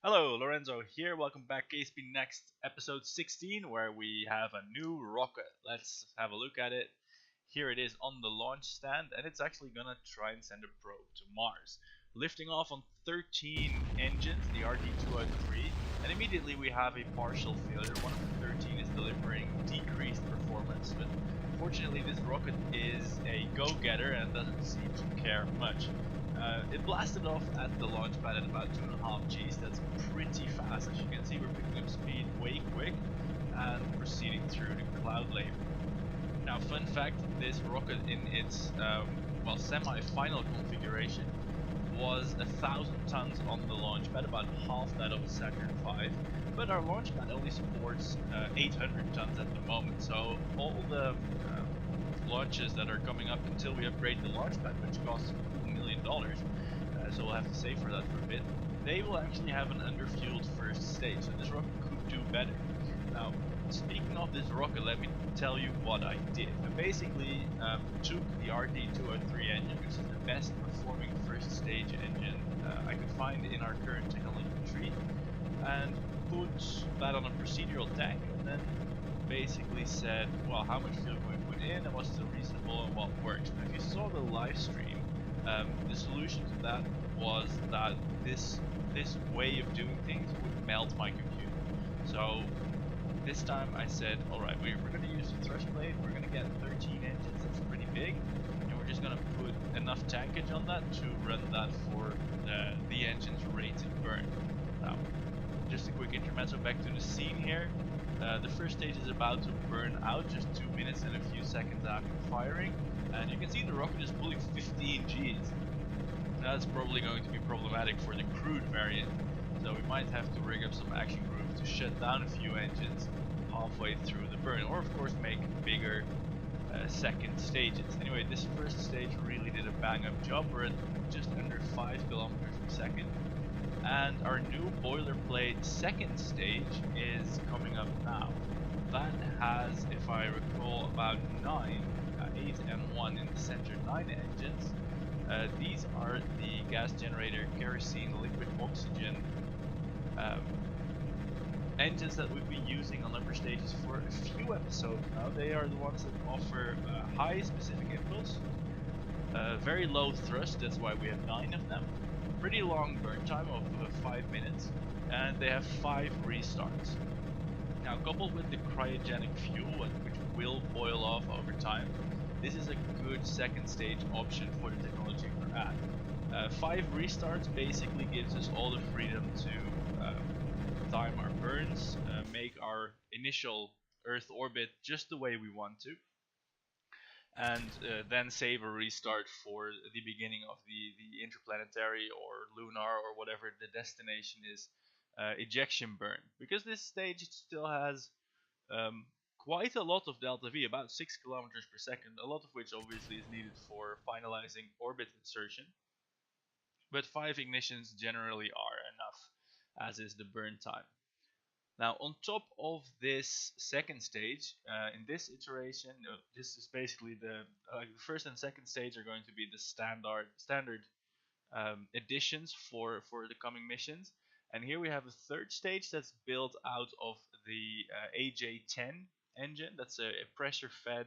Hello, Lorenzo here. Welcome back, KSP Next, episode 16, where we have a new rocket. Let's have a look at it. Here it is on the launch stand, and it's actually gonna try and send a probe to Mars. Lifting off on 13 engines, the RT-203, and immediately we have a partial failure. One of the 13 is delivering decreased performance, but fortunately this rocket is a go-getter and doesn't seem to care much. It blasted off at the launch pad at about 2.5 Gs. That's pretty fast. As you can see, we're picking up speed way quick and proceeding through the cloud layer. Now, fun fact, this rocket in its semi-final configuration was 1,000 tons on the launch pad, about half that of a Saturn V, but our launch pad only supports 800 tons at the moment, so all the launches that are coming up until we upgrade the launch pad, which costs $1 million, so we'll have to save for that for a bit, they will actually have an underfueled first stage, so this rocket could do better. Now, speaking of this rocket, let me tell you what I did. I basically took the RT-203 engine, which is the best performing first stage engine I could find in our current technology tree, and put that on a procedural tank, and then basically said, well, how much fuel can we put in, and what's the reasonable and what works. Now, if you saw the live stream, the solution to that was that this way of doing things would melt my computer. So this time I said, alright, we're going to use the thrust blade, we're going to get 13 engines, that's pretty big, and we're just going to put enough tankage on that to run that for the engine's rated burn. Now, just a quick intermezzo back to the scene here. The first stage is about to burn out just 2 minutes and a few seconds after firing, and you can see the rocket is pulling 15 Gs. That's probably going to be problematic for the crewed variant, so we might have to rig up some action groups to shut down a few engines halfway through the burn, or of course make bigger second stages. Anyway, this first stage really did a bang-up job. We're at just under 5 kilometers per second. And our new boilerplate second stage is coming up now. That has, if I recall, about 8 and 1 in the center, 9 engines. These are the gas generator, kerosene, liquid oxygen engines that we've been using on upper stages for a few episodes now. They are the ones that offer high specific impulse, very low thrust, that's why we have 9 of them. Pretty long burn time of 5 minutes, and they have 5 restarts. Now, coupled with the cryogenic fuel, which will boil off over time, this is a good second stage option for the technology we're at. 5 restarts basically gives us all the freedom to time our burns, make our initial Earth orbit just the way we want to, and then save a restart for the beginning of the interplanetary or lunar or whatever the destination is ejection burn, because this stage still has quite a lot of delta V, about 6 kilometers per second, a lot of which obviously is needed for finalizing orbit insertion, but 5 ignitions generally are enough, as is the burn time. Now, on top of this second stage, in this iteration, this is basically the first and second stage are going to be the standard additions for the coming missions. And here we have a third stage that's built out of the AJ-10 engine. That's a pressure-fed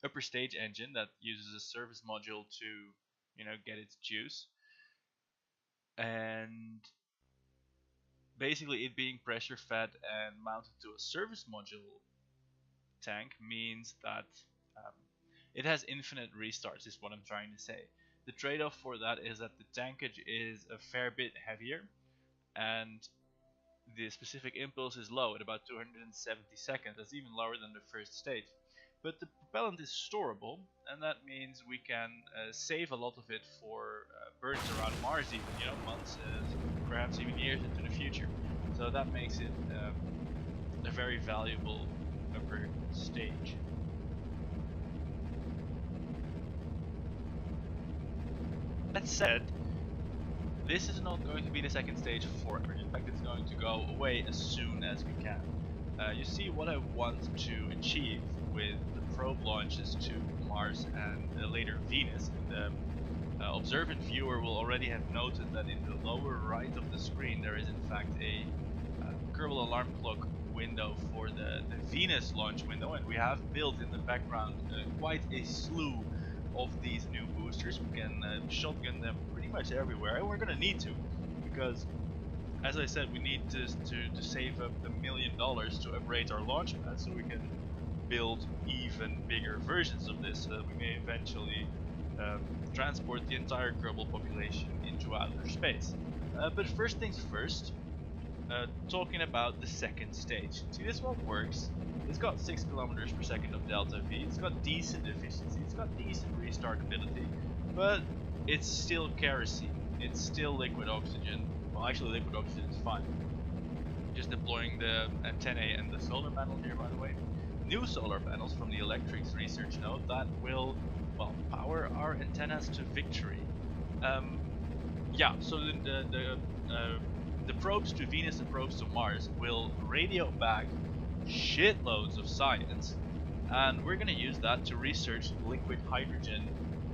upper stage engine that uses a service module to, get its juice. And basically, it being pressure fed and mounted to a service module tank means that it has infinite restarts, is what I'm trying to say. The trade-off for that is that the tankage is a fair bit heavier, and the specific impulse is low at about 270 seconds. That's even lower than the first stage. But the propellant is storable, and that means we can save a lot of it for burns around Mars, even months, perhaps even years into the future. So that makes it a very valuable upper stage. That said, this is not going to be the second stage forever. In fact, it's going to go away as soon as we can. You see, what I want to achieve with the probe launches to Mars and later Venus in the Observant viewer will already have noted that in the lower right of the screen there is in fact a Kerbal Alarm Clock window for the Venus launch window, and we have built in the background quite a slew of these new boosters. We can shotgun them pretty much everywhere, and we're gonna need to, because as I said, we need to save up $1 million to upgrade our launch pad so we can build even bigger versions of this, so that we may eventually transport the entire Kerbal population into outer space. But first things first, talking about the second stage. See, this one works. It's got 6 kilometers per second of delta V. It's got decent efficiency. It's got decent restartability, but it's still kerosene. It's still liquid oxygen. Well, actually, liquid oxygen is fine. Just deploying the antennae and the solar panel here, by the way. New solar panels from the Electrics research node that will, well, power our antennas to victory. Yeah, so the probes to Venus, the probes to Mars will radio back shitloads of science, and we're gonna use that to research liquid hydrogen,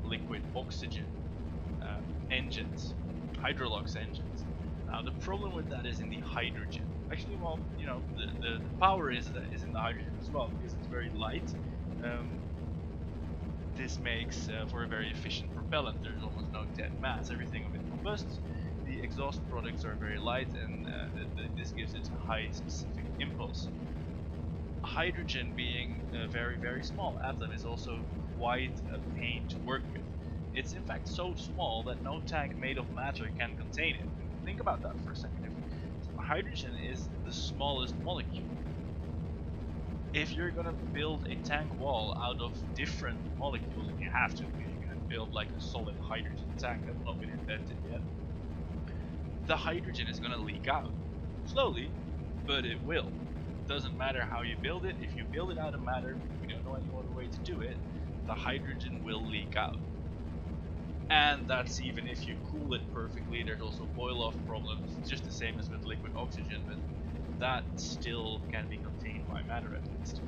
liquid oxygen engines, hydrolox engines. Now the problem with that is in the hydrogen. Actually, well, you know, the power is in the hydrogen as well, because it's very light. This makes for a very efficient propellant. There's almost no dead mass. Everything of it combusts. The exhaust products are very light, and this gives it a high specific impulse. Hydrogen, being a very, very small atom, is also quite a pain to work with. It's in fact so small that no tank made of matter can contain it. Think about that for a second. If hydrogen is the smallest molecule, if you're gonna build a tank wall out of different molecules, and you have to, because you can't build like a solid hydrogen tank, that's not been invented yet, the hydrogen is gonna leak out. Slowly, but it will. Doesn't matter how you build it, if you build it out of matter, we don't know any other way to do it, the hydrogen will leak out. And that's even if you cool it perfectly. There's also boil-off problems, just the same as with liquid oxygen, but that still can be contained by matter at least.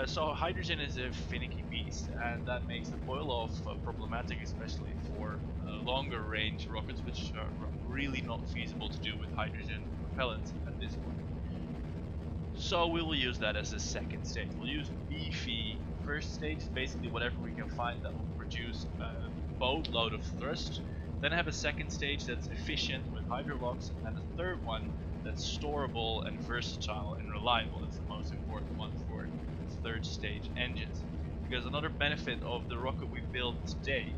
So hydrogen is a finicky beast, and that makes the boil-off problematic, especially for longer range rockets, which are really not feasible to do with hydrogen propellant at this point. So we will use that as a second stage. We'll use beefy first stage, basically whatever we can find that will produce a boatload of thrust. Then have a second stage that's efficient with hydrolox, and then a third one that's storable and versatile and reliable. That's the most important one for third stage engines. Because another benefit of the rocket we built today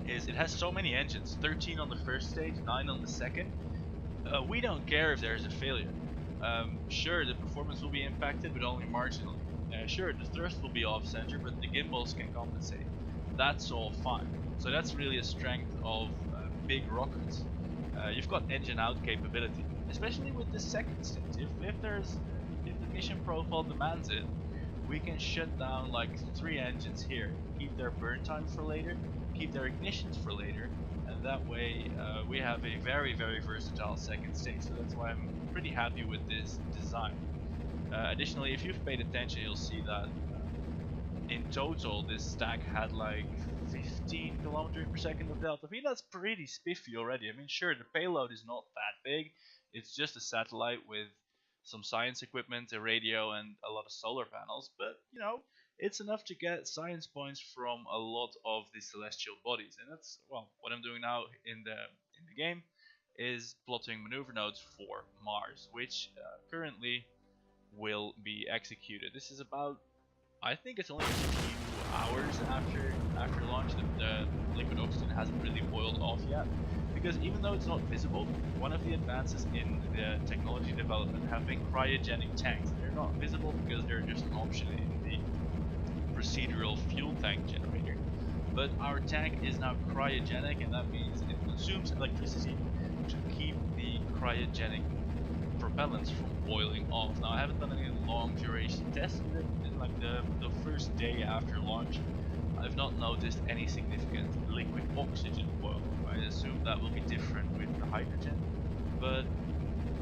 is it has so many engines, 13 on the first stage, 9 on the second. We don't care if there's a failure. Sure, the performance will be impacted, but only marginally. Sure, the thrust will be off-center, but the gimbals can compensate. That's all fine. So that's really a strength of big rockets. You've got engine out capability, especially with the second stage. If the mission profile demands it, we can shut down like 3 engines here, keep their burn time for later, keep their ignitions for later, and that way we have a very, very versatile second stage. So that's why I'm pretty happy with this design. Additionally, if you've paid attention, you'll see that in total this stack had like 15 kilometers per second of delta V. That's pretty spiffy already. I mean, sure, the payload is not that big. It's just a satellite with some science equipment, a radio, and a lot of solar panels. But you know, it's enough to get science points from a lot of the celestial bodies, and that's, well, what I'm doing now in the game is plotting maneuver nodes for Mars, which currently will be executed. This is about, I think it's only a few hours after launch. The liquid oxygen hasn't really boiled off yet, because even though it's not visible, one of the advances in the technology development have been cryogenic tanks. And they're not visible because they're just an option in the procedural fuel tank generator. But our tank is now cryogenic, and that means it consumes electricity to keep the cryogenic propellants from boiling off. Now, I haven't done any long duration tests with it. In like the first day after launch, I've not noticed any significant liquid oxygen boil off. I assume that will be different with the hydrogen. But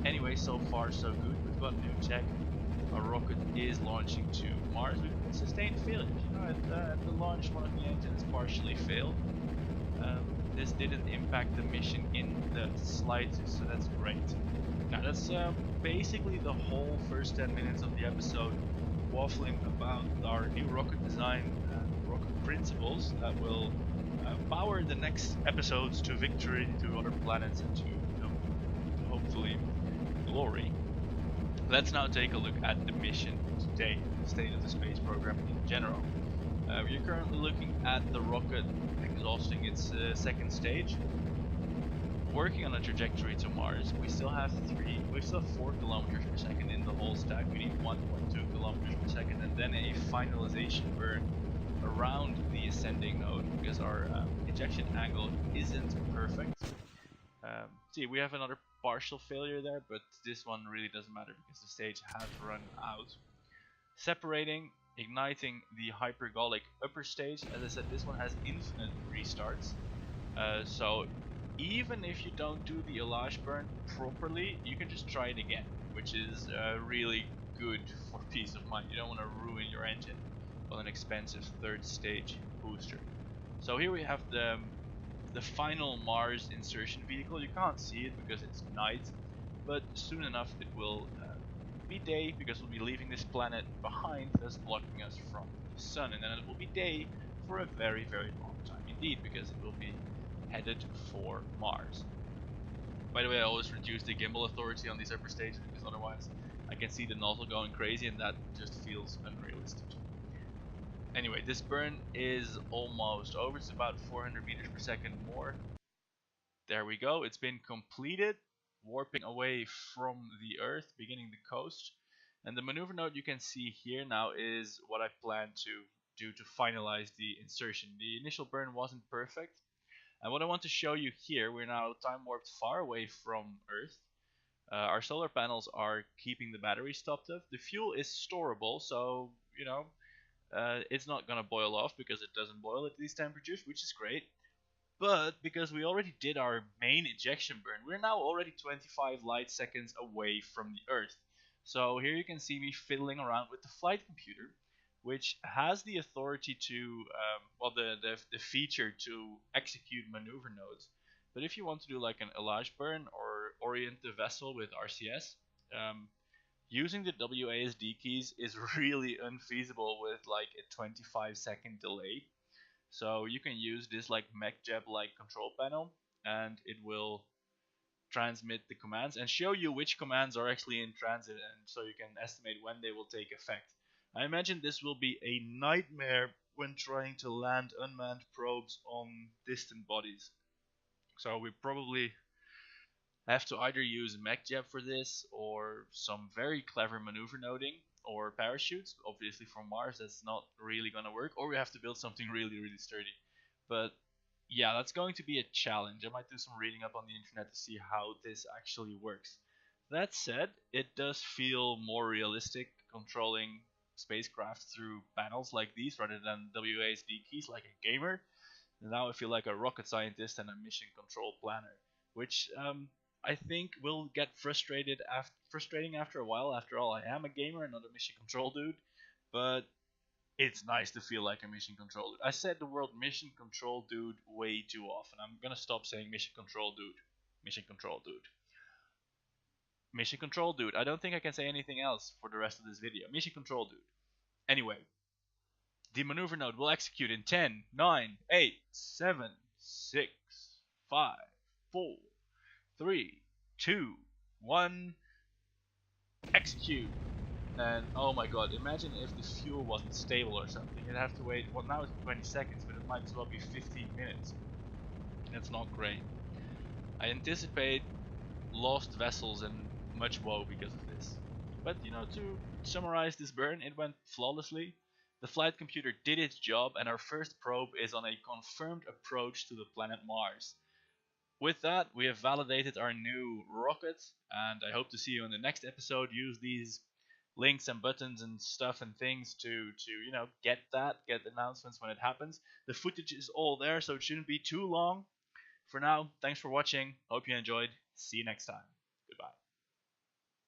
anyway, so far so good. We've got new tech. Our rocket is launching to Mars. We've sustained failures. You know, at the launch, one of the engines partially failed. this didn't impact the mission in the slightest, so that's great. Now that's basically the whole first 10 minutes of the episode, waffling about our new rocket design and rocket principles that will power the next episodes to victory, to other planets, and to hopefully glory. Let's now take a look at the mission today and the state of the space program in general. We're currently looking at the rocket exhausting its second stage, working on a trajectory to Mars. We still have 4 kilometers per second in the whole stack. We need 1.2 kilometers per second, and then a finalization burn around the ascending node because our ejection angle isn't perfect. See, we have another partial failure there, but this one really doesn't matter because the stage has run out. Separating, igniting the hypergolic upper stage. As I said, this one has infinite restarts. So even if you don't do the Elage burn properly, you can just try it again, which is really good for peace of mind. You don't want to ruin your engine on an expensive third stage booster. So here we have the final Mars insertion vehicle. You can't see it because it's night, but soon enough it will be day because we'll be leaving this planet behind, thus blocking us from the sun, and then it will be day for a very, very long time indeed because it will be headed for Mars. By the way, I always reduce the gimbal authority on these upper stages because otherwise I can see the nozzle going crazy and that just feels unrealistic to me. Anyway, this burn is almost over. It's about 400 meters per second more. There we go. It's been completed, warping away from the Earth, beginning the coast. And the maneuver node you can see here now is what I plan to do to finalize the insertion. The initial burn wasn't perfect. And what I want to show you here, we're now time warped far away from Earth. Our solar panels are keeping the batteries topped up. The fuel is storable, so, it's not going to boil off because it doesn't boil at these temperatures, which is great. But because we already did our main ejection burn, we're now already 25 light seconds away from the Earth. So here you can see me fiddling around with the flight computer, which has the authority to, the feature to execute maneuver nodes. But if you want to do like an Elage burn or orient the vessel with RCS, using the WASD keys is really unfeasible with like a 25-second delay. So you can use this like MechJeb like control panel and it will transmit the commands and show you which commands are actually in transit, and so you can estimate when they will take effect. I imagine this will be a nightmare when trying to land unmanned probes on distant bodies. So we probably have to either use MechJeb for this or some very clever maneuver noding or parachutes. Obviously from Mars that's not really going to work, or we have to build something really, really sturdy. But yeah, that's going to be a challenge. I might do some reading up on the internet to see how this actually works. That said, it does feel more realistic controlling spacecraft through panels like these rather than WASD keys like a gamer. Now I feel like a rocket scientist and a mission control planner, which I think will get frustrating after a while. After all, I am a gamer, not a mission control dude, but it's nice to feel like a mission control dude. I said the word mission control dude way too often. I'm gonna stop saying mission control dude. Mission control dude. Mission control dude. I don't think I can say anything else for the rest of this video. Mission control dude. Anyway, the maneuver node will execute in 10, 9, 8, 7, 6, 5, 4, 3, 2, 1, execute. And oh my god, imagine if the fuel wasn't stable or something. You'd have to wait, well now it's 20 seconds, but it might as well be 15 minutes. That's not great. I anticipate lost vessels and much woe because of this. But to summarize this burn, it went flawlessly. The flight computer did its job, and our first probe is on a confirmed approach to the planet Mars. With that, we have validated our new rocket, and I hope to see you in the next episode. Use these links and buttons and stuff and things to get announcements when it happens. The footage is all there, so it shouldn't be too long. For now, thanks for watching. Hope you enjoyed. See you next time.